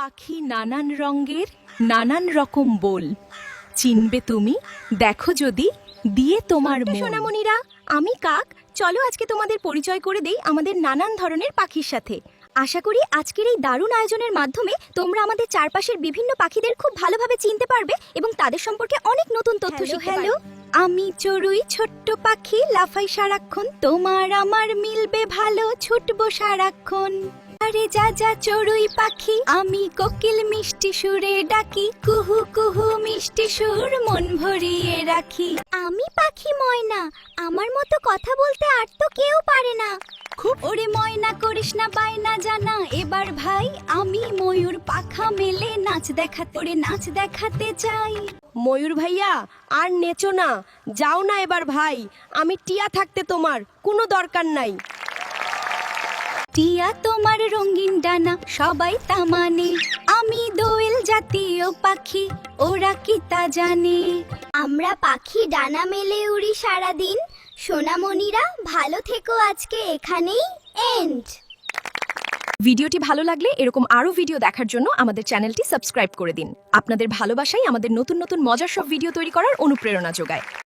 পাখি নানান রঙের, নানান রকম বল। চিনবে তুমি, দেখো যদি দিয়ে তোমার মন। সোনামণিরা, আমি কাক। চলো আজকে তোমাদের পরিচয় করে দেই আমাদের নানান ধরনের পাখির সাথে। আশা করি আজকের এই দারুণ আয়োজনের মাধ্যমে তোমরা আমাদের চারপাশের বিভিন্ন পাখিদের খুব ভালোভাবে চিনতে পারবে এবং তাদের সম্পর্কে অনেক নতুন তথ্য শিখতে পারবে। আমি চড়ুই ছোট্ট পাখি, লাফাই সারাক্ষণ, তোমার আমার মিলবে ভালো, ছুটবো সারাক্ষণ। আরে যা যা চড়ুই পাখি, আমি কোকিল মিষ্টি সুরে ডাকি, কুহু কুহু মিষ্টি সুর মন ভরিয়ে রাখি। আমি পাখি ময়না, আমার মতো কথা বলতে আর তো কেউ পারে না। খুব ওরে ময়না করিস না বায়না জানা, এবার ভাই আমি ময়ূর পাখা মেলে নাচ দেখাতে চাই। ময়ূর ভাইয়া আর নেচো না, যাও না এবার ভাই, আমি টিয়া থাকতে তোমার কোনো দরকার নাই। টিয়া তোমার রঙিন ডানা সবাই তা মানে, আমি দোয়েল জাতীয় পাখি, ওরা কি তা জানে। আমরা পাখি ডানা মেলে উড়ি সারাদিন। সোনামণিরা ভালো থেকো, আজকে এখানেই এন্ড। ভিডিওটি ভালো লাগলে এরকম আরো ভিডিও দেখার জন্য আমাদের চ্যানেলটি সাবস্ক্রাইব করে দিন। আপনাদের ভালোবাসাই আমাদের নতুন নতুন মজার সব ভিডিও তৈরি করার অনুপ্রেরণা যোগায়।